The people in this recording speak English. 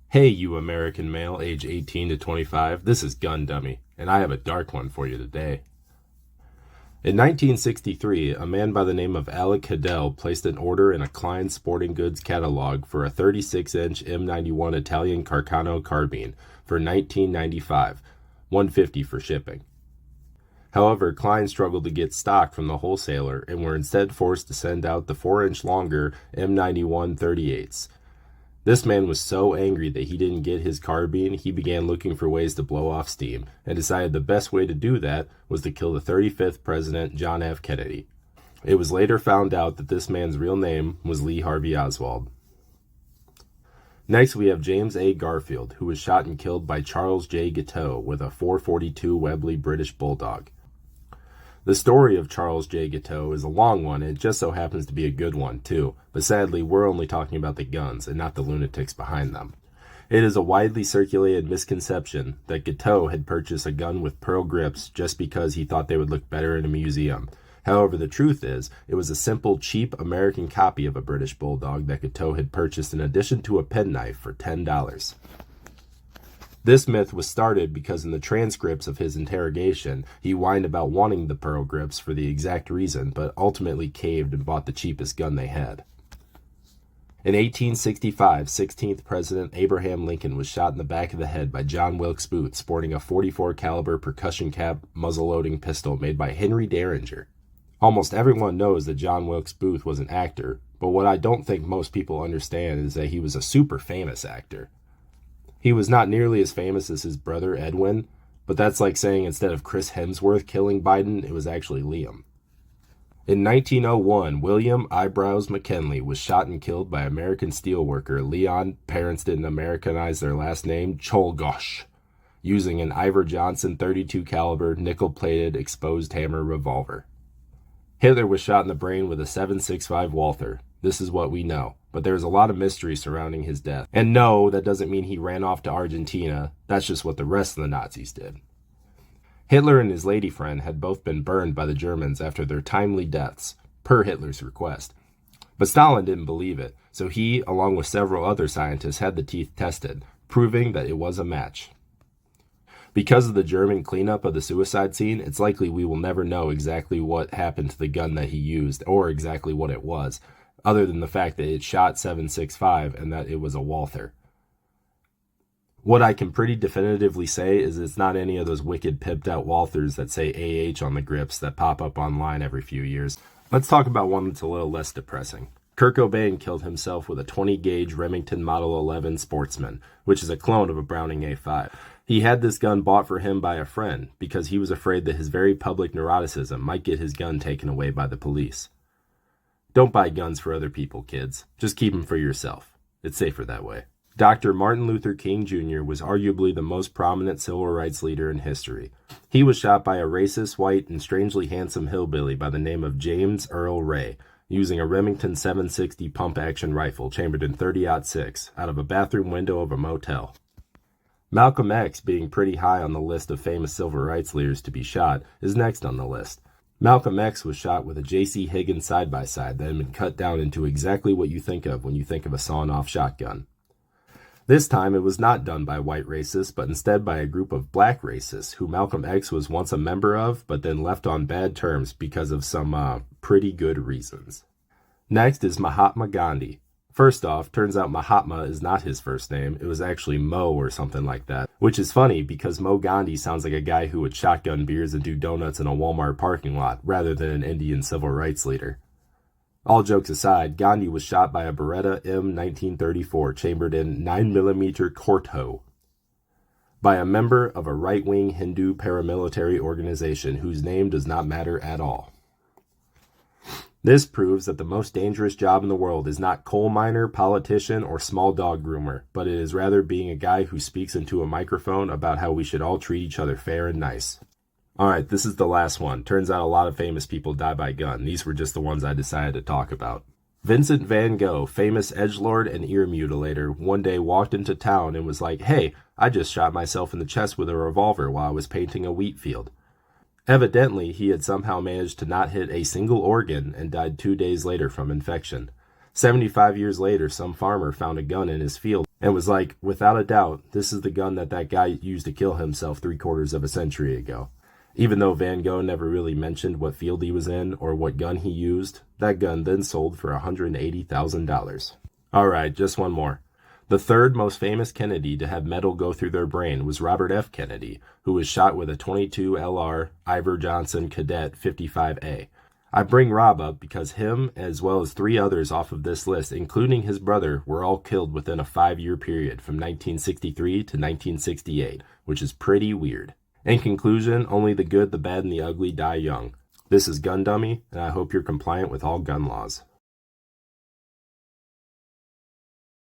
Hey, you American male, age 18 to 25, this is Gun Dummy, and I have a dark one for you today. In 1963, a man by the name of Alec Cadell placed an order in a Klein Sporting Goods catalog for a 36-inch M91 Italian Carcano carbine for $19.95, $150 for shipping. However, Klein struggled to get stock from the wholesaler and were instead forced to send out the 4-inch longer M91 38s. This man was so angry that he didn't get his carbine, he began looking for ways to blow off steam, and decided the best way to do that was to kill the 35th President John F. Kennedy. It was later found out that this man's real name was Lee Harvey Oswald. Next, we have James A. Garfield, who was shot and killed by Charles J. Guiteau with a .442 Webley British Bulldog. The story of Charles J. Guiteau is a long one, and it just so happens to be a good one, too, but sadly, we're only talking about the guns and not the lunatics behind them. It is a widely circulated misconception that Guiteau had purchased a gun with pearl grips just because he thought they would look better in a museum. However, the truth is, it was a simple, cheap American copy of a British Bulldog that Guiteau had purchased in addition to a penknife for $10. This myth was started because in the transcripts of his interrogation, he whined about wanting the pearl grips for the exact reason, but ultimately caved and bought the cheapest gun they had. In 1865, 16th President Abraham Lincoln was shot in the back of the head by John Wilkes Booth sporting a .44 caliber percussion cap muzzle-loading pistol made by Henry Derringer. Almost everyone knows that John Wilkes Booth was an actor, but what I don't think most people understand is that he was a super famous actor. He was not nearly as famous as his brother Edwin, but that's like saying instead of Chris Hemsworth killing Biden, it was actually Liam. In 1901, William Eyebrows McKinley was shot and killed by American steelworker Leon, parents didn't Americanize their last name, Czolgosz, using an Iver Johnson .32 caliber nickel-plated exposed hammer revolver. Hitler was shot in the brain with a .765 Walther. This is what we know, but there's a lot of mystery surrounding his death. And no, that doesn't mean he ran off to Argentina. That's just what the rest of the Nazis did. Hitler and his lady friend had both been burned by the Germans after their timely deaths, per Hitler's request. But Stalin didn't believe it, so he, along with several other scientists, had the teeth tested, proving that it was a match. Because of the German cleanup of the suicide scene, it's likely we will never know exactly what happened to the gun that he used, or exactly what it was, other than the fact that it shot .765 and that it was a Walther. What I can pretty definitively say is it's not any of those wicked pimped out Walthers that say AH on the grips that pop up online every few years. Let's talk about one that's a little less depressing. Kurt Cobain killed himself with a 20-gauge Remington Model 11 Sportsman, which is a clone of a Browning A5. He had this gun bought for him by a friend because he was afraid that his very public neuroticism might get his gun taken away by the police. Don't buy guns for other people, kids. Just keep them for yourself. It's safer that way. Dr. Martin Luther King Jr. was arguably the most prominent civil rights leader in history. He was shot by a racist, white, and strangely handsome hillbilly by the name of James Earl Ray, using a Remington 760 pump-action rifle chambered in .30-06 out of a bathroom window of a motel. Malcolm X, being pretty high on the list of famous civil rights leaders to be shot, is next on the list. Malcolm X was shot with a J.C. Higgins side-by-side that had been cut down into exactly what you think of when you think of a sawn-off shotgun. This time it was not done by white racists, but instead by a group of black racists who Malcolm X was once a member of, but then left on bad terms because of some pretty good reasons. Next is Mahatma Gandhi. First off, turns out Mahatma is not his first name. It was actually Mo or something like that, which is funny because Mo Gandhi sounds like a guy who would shotgun beers and do donuts in a Walmart parking lot rather than an Indian civil rights leader. All jokes aside, Gandhi was shot by a Beretta M 1934 chambered in 9mm Corto by a member of a right-wing Hindu paramilitary organization whose name does not matter at all. This proves that the most dangerous job in the world is not coal miner, politician, or small dog groomer, but it is rather being a guy who speaks into a microphone about how we should all treat each other fair and nice. Alright, this is the last one. Turns out a lot of famous people die by gun. These were just the ones I decided to talk about. Vincent van Gogh, famous edgelord and ear mutilator, one day walked into town and was like, "Hey, I just shot myself in the chest with a revolver while I was painting a wheat field." Evidently, he had somehow managed to not hit a single organ and died 2 days later from infection. 75 years later, some farmer found a gun in his field and was like, without a doubt, this is the gun that guy used to kill himself 3/4 of a century ago. Even though Van Gogh never really mentioned what field he was in or what gun he used, that gun then sold for $180,000. Alright, just one more. The third most famous Kennedy to have metal go through their brain was Robert F. Kennedy, who was shot with a .22 LR Iver Johnson Cadet 55A. I bring Rob up because him, as well as 3 others off of this list, including his brother, were all killed within a 5-year period from 1963 to 1968, which is pretty weird. In conclusion, only the good, the bad, and the ugly die young. This is Gun Dummy, and I hope you're compliant with all gun laws.